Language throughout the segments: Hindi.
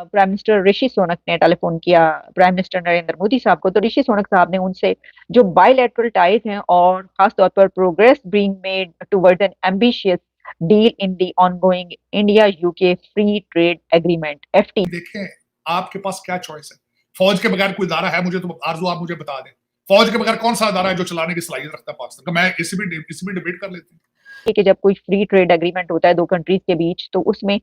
प्राइम मिनिस्टर ऋषि सुनक ने टेलीफोन किया प्राइम मिनिस्टर नरेंद्र मोदी साहब को। तो ऋषि सुनक साहब ने उनसे जो बायलैटरल टाइज हैं और खास तौर पर progress being made towards an ambitious deal in the ongoing India UK free trade agreement FT. देखें आपके पास क्या चॉइस है। फौज के बगैर कोई इदारा है, मुझे तो आरजू आप मुझे बता दें, फौज के बगैर कौन सा इदारा है जो चलाने की सलाहियत रखता है पाकिस्तान का। मैं इसी में डिबेट कर लेते हैं कि जब कोई फ्री ट्रेड एग्रीमेंट होता है दो कंट्रीज के बीच तो उसमें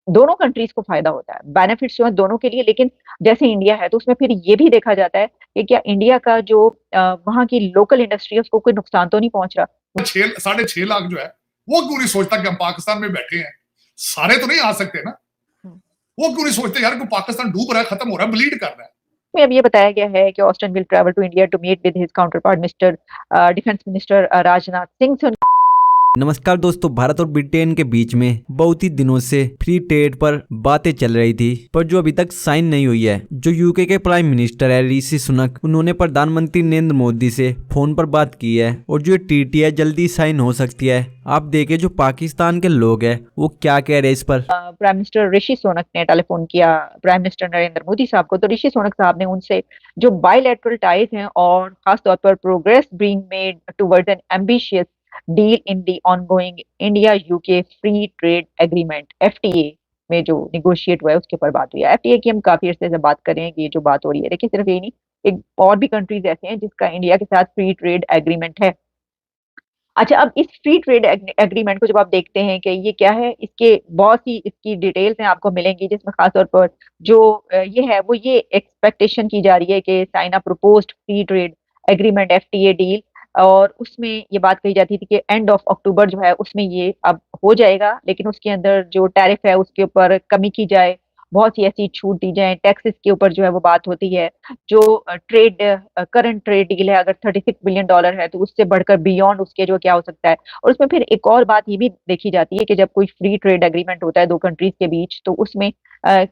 दोनों कंट्रीज को फायदा होता है, बेनिफिट्स जो है दोनों के लिए। लेकिन जैसे इंडिया है तो उसमें फिर ये भी देखा जाता है कि क्या इंडिया का जो वहां की लोकल इंडस्ट्री है उसको कोई नुकसान तो नहीं पहुंच रहा। 6.5 लाख जो है वो क्यों नहीं सोचता कि हम पाकिस्तान में बैठे हैं, सारे तो नहीं आ सकते ना। वो क्यों नहीं सोचते यार कि पाकिस्तान डूब रहा है, खत्म हो रहा है, ब्लीड कर रहा है। में अब ये बताया गया है कि Austin will travel to India to meet with his counterpart mister defence minister Rajnath Singh से। नमस्कार दोस्तों, भारत और ब्रिटेन के बीच में बहुत ही दिनों से फ्री ट्रेड पर बातें चल रही थी, पर जो अभी तक साइन नहीं हुई है। जो यूके के प्राइम मिनिस्टर है ऋषि सुनक, उन्होंने प्रधानमंत्री नरेंद्र मोदी से फोन पर बात की है और जो टीटी है जल्दी साइन हो सकती है। आप देखें जो पाकिस्तान के लोग हैं वो क्या कह रहे हैं इस पर। प्राइम मिनिस्टर ऋषि सुनक ने टेलीफोन किया प्राइम मिनिस्टर नरेंद्र मोदी साहब को। तो ऋषि सुनक साहब ने उनसे जो बायलैटरल टाइज हैं और खास तौर पर progress being made towards an ambitious deal in the ongoing India UK free trade agreement FTA में जो निगोशिएट हुआ है उसके ऊपर बात हुई है। एफटीए की हम काफी अरसे से बात कर रहे हैं कि ये जो बात हो रही है, देखिए सिर्फ यही नहीं, एक और भी कंट्रीज ऐसे हैं जिसका इंडिया के साथ फ्री ट्रेड एग्रीमेंट है। अच्छा, अब इस फ्री ट्रेड एग्रीमेंट को जब आप देखते हैं कि ये क्या है, इसके बहुत सी इसकी डिटेल्स हैं आपको मिलेंगी, जिसमें खास तौर पर जो ये है वो ये एक्सपेक्टेशन की जा रही है कि sign a proposed free trade agreement FTA deal, और उसमें ये बात कही जाती थी कि एंड ऑफ अक्टूबर जो है उसमें ये अब हो जाएगा, लेकिन उसके अंदर जो टैरिफ है उसके ऊपर कमी की जाए, बहुत सी ऐसी छूट दी जाए, टैक्सेस के ऊपर जो है वो बात होती है। जो करंट ट्रेड डील है अगर $36 बिलियन है तो उससे बढ़कर बियॉन्ड उसके जो क्या हो सकता है। और उसमें फिर एक और बात ये भी देखी जाती है कि जब कोई फ्री ट्रेड एग्रीमेंट होता है दो कंट्रीज के बीच तो उसमें अ,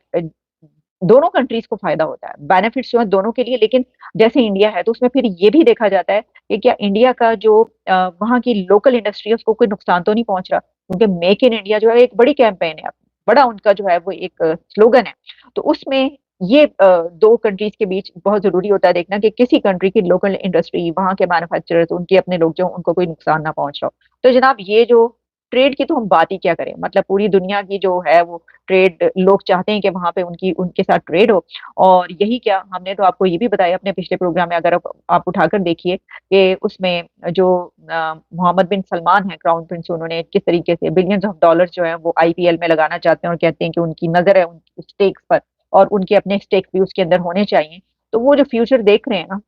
दोनों कंट्रीज को फायदा होता है, बेनिफिट्स जो है दोनों के लिए। लेकिन जैसे इंडिया है तो उसमें फिर ये भी देखा जाता है कि क्या इंडिया का जो वहाँ की लोकल इंडस्ट्री है उसको कोई नुकसान तो नहीं पहुंच रहा, क्योंकि मेक इन इंडिया जो है एक बड़ी कैंपेन है, बड़ा उनका जो है वो एक स्लोगन है। तो उसमें ये दो कंट्रीज के बीच बहुत जरूरी होता है देखना कि किसी कंट्री की लोकल इंडस्ट्री, वहां के मैन्युफैक्चरर्स, उनके अपने लोग जो उनको कोई नुकसान ना पहुंच रहा हो। तो जनाब ये जो ट्रेड की तो हम बात ही क्या करें, मतलब पूरी दुनिया की जो है वो ट्रेड, लोग चाहते हैं कि वहां पे उनके साथ ट्रेड हो। और यही क्या, हमने तो आपको ये भी बताया अपने पिछले प्रोग्राम में, अगर आप उठाकर देखिए कि उसमें जो मोहम्मद बिन सलमान है क्राउन प्रिंस, उन्होंने किस तरीके से बिलियंस ऑफ डॉलर्स जो है वो आईपीएल में लगाना चाहते हैं और कहते हैं कि उनकी नजर है उनकी स्टेक्स पर और उनके अपने स्टेक्स भी उसके अंदर होने चाहिए। तो वो जो फ्यूचर देख रहे हैं ना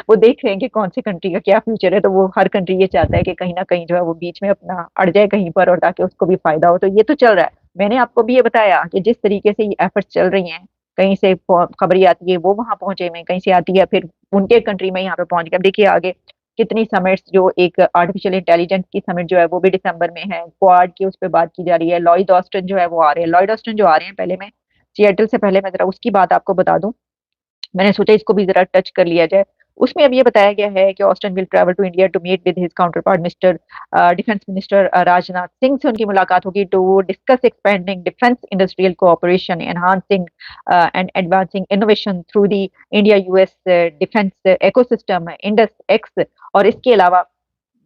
वो देख रहे हैं कि कौन सी कंट्री का क्या फ्यूचर है, तो वो हर कंट्री ये चाहता है कि कहीं ना कहीं जो है वो बीच में अपना अड़ जाए कहीं पर, और ताकि उसको भी फायदा हो। तो ये तो चल रहा है। मैंने आपको भी ये बताया कि जिस तरीके से ये एफर्ट्स चल रही हैं, कहीं से खबरें आती है वो वहां पहुंचे में, कहीं से आती है फिर उनके कंट्री में यहाँ पे पहुंच गया। अब देखिए आगे कितनी समिट्स, जो एक आर्टिफिशियल इंटेलिजेंस की समिट जो है वो भी दिसंबर में है, क्वाड की उस पर बात की जा रही है। लॉयड ऑस्टिन जो है वो आ रहे हैं, लॉयड ऑस्टिन जो आ रहे हैं, पहले मैं सिएटल से पहले मैं जरा उसकी बात आपको बता दूं, मैंने सोचा इसको भी जरा टच कर लिया जाए। उसमें अब ये बताया गया है कि Austin will travel to India to meet with his counterpart mister defence minister Rajnath Singh से उनकी मुलाकात होगी to discuss expanding defence industrial cooperation, enhancing and advancing innovation through the India US defence ecosystem Indus X. और इसके अलावा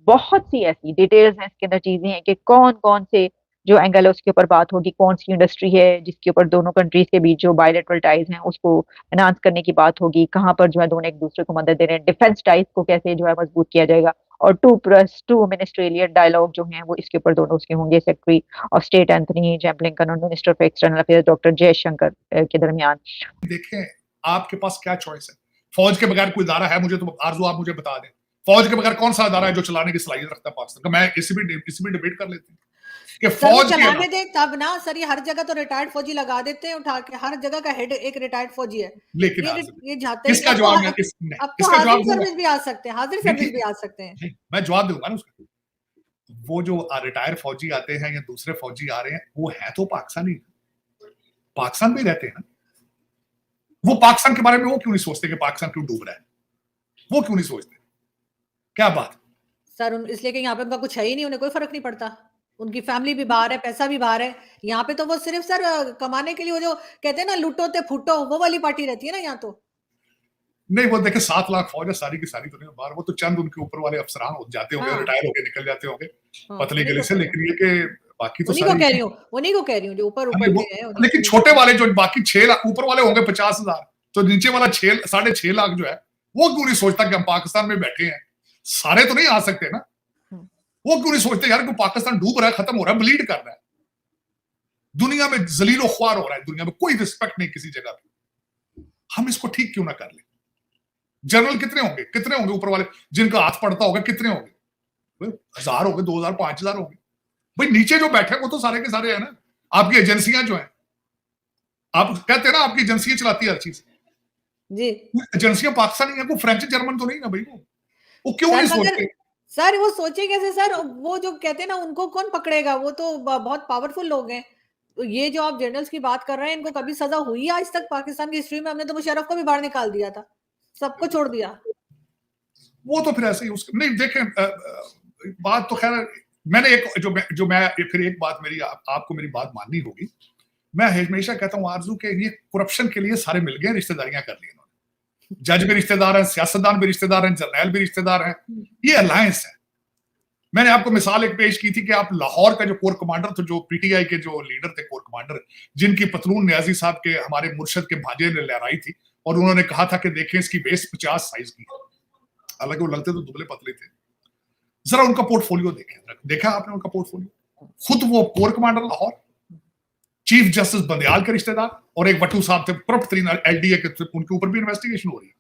बहुत सी ऐसी डिटेल्स हैं इसके अंदर, चीजें हैं कि कौन कौन से जो एंगल है उसके ऊपर बात होगी, कौन सी इंडस्ट्री है जिसके ऊपर दोनों कंट्रीज के बीच जो बायलैटरल टाइज हैं उसको एनहांस करने की बात होगी, कहाँ पर जो है दोनों एक दूसरे को मदद दे रहे हैं, डिफेंस टाइज को कैसे जो है मजबूत किया जाएगा। और 2+2 मिनिस्ट्रियल डायलॉग जो हैं वो इसके ऊपर दोनों उसके होंगे, सेक्रेटरी ऑफ स्टेट एंथनी जेबलिंकन और minister of external affairs doctor Jaishankar के दरमियान। देखें आपके पास क्या चॉइस है। फौज के बगैर कोई इदारा है, मुझे तो आरजू आप मुझे बता दें, फौज के बगैर कौन सा इदारा है जो चलाने की सलाहियत रखता है पाकिस्तान का। मैं इसी में डिबेट कर लेते हैं कि सर वो फौज के चलाने दे तब ना सर, ये हर जगह तो रिटायर्ड फौजी लगा देते हैं उठा के, हर जगह का हेड एक रिटायर्ड फौजी है। लेकिन ये जाते ही इसका अब जवाब अब तो इसका हाजिर जवाब दूंगा। सर्विस भी आ सकते हैं, हाजिर सर्विस भी आ सकते हैं। मैं जवाब दूंगा ना उसका। वो जो रिटायर फौजी आते हैं या दूसरे फौजी आ रहे हैं वो है तो पाकिस्तानी, पाकिस्तान में रहते हैं ना। वो पाकिस्तान के बारे में वो क्यों नहीं सोचते कि पाकिस्तान क्यों डूब रहा है, वो क्यों नहीं सोचते, क्या बात। सर इसलिए कि यहाँ पे उनका कुछ है ही नहीं, उन्हें कोई फर्क नहीं पड़ता। उनकी फैमिली भी बाहर है, पैसा भी बाहर है। यहाँ पे तो वो सिर्फ सर कमाने के लिए, वो जो कहते हैं ना लूटो ते फूटो, वो वाली पार्टी रहती है ना यहाँ तो। नहीं, वो देखे 7 लाख फौज है, सारी की सारी तो नहीं बाहर, वो तो चंद उनके ऊपर वाले अफसरान हो जाते होंगे, हाँ रिटायर होके निकल जाते होंगे हाँ, पतले उन्हीं गले को से, कह रही हूँ, लेकिन ये कि बाकी तो उन्हीं को सारे कह रही हूँ, उन्हीं को कह रही हूँ जो ऊपर हाँ, ऊपर नहीं, के वो हैं उन्हीं लेकिन को। छोटे वाले जो बाकी 6 लाख ऊपर वाले होंगे 50,000, तो नीचे वाला 6.5 लाख जो है वो क्यों नहीं सोचता कि हम पाकिस्तान में बैठे हैं, सारे तो नहीं आ सकते ना। हम्म। वो क्यों नहीं सोचते यार कि पाकिस्तान डूब रहा है, खत्म हो रहा है, ब्लीड कर रहा है, दुनिया में जलीलो ख्वार हो रहा है, दुनिया में कोई रिस्पेक्ट नहीं किसी जगह पे, हम इसको ठीक क्यों ना कर ले। जनरल कितने होंगे ऊपर वाले जिनका हाथ पड़ता होगा, कितने होंगे? 1000 होंगे, 2000, 5000 होंगे। भाई नीचे जो बैठे वो तो सारे के सारे है ना, आपकी एजेंसियां जो हैं, आप कहते हैं ना आपकी एजेंसियां चलाती है हर चीज, जी एजेंसियां पाकिस्तानी है, वो फ्रेंच जर्मन तो नहीं ना भाई, वो क्यों सर, नहीं मगर सोचते? सर वो सोचे कैसे सर, वो जो कहते हैं ना उनको कौन पकड़ेगा, वो तो बहुत पावरफुल लोग हैं। तो ये जो आप जनरल्स की बात कर रहे हैं, इनको कभी सजा हुई है आज तक पाकिस्तान की हिस्ट्री में? हमने तो मुशर्रफ को भी बाहर निकाल दिया था, सबको छोड़ दिया। वो तो फिर ऐसे ही उसके नहीं देखें, बात तो खैर मैंने एक जो मैं फिर एक बात मेरी आपको मेरी बात माननी होगी। मैं हमेशा कहता हूं आरजू के ये करप्शन के लिए सारे मिल गए, रिश्तेदारियां कर ली इन्होंने, जज भी रिश्तेदार हैं, सियासतदान भी रिश्तेदार हैं, जर्नैल भी रिश्तेदार हैं, ये अलायंस है। मैंने आपको मिसाल एक पेश की थी कि आप लाहौर का जो कोर कमांडर थे, जो पीटीआई के जो लीडर थे कोर कमांडर, जिनकी पतलून न्याजी साहब के हमारे मुर्शद के भांजे ने लहराई थी, और उन्होंने कहा था कि देखें इसकी बेस 50 साइज की है, हालांकि वो लगते तो दुबले पतले थे। जरा उनका पोर्टफोलियो देखा आपने उनका पोर्टफोलियो, खुद वो core commander Lahore, chief justice Bandial के रिश्तेदार, और एक वटू साहब थे प्रॉपर एलडीए के, उनके ऊपर भी इन्वेस्टिगेशन हो रही है।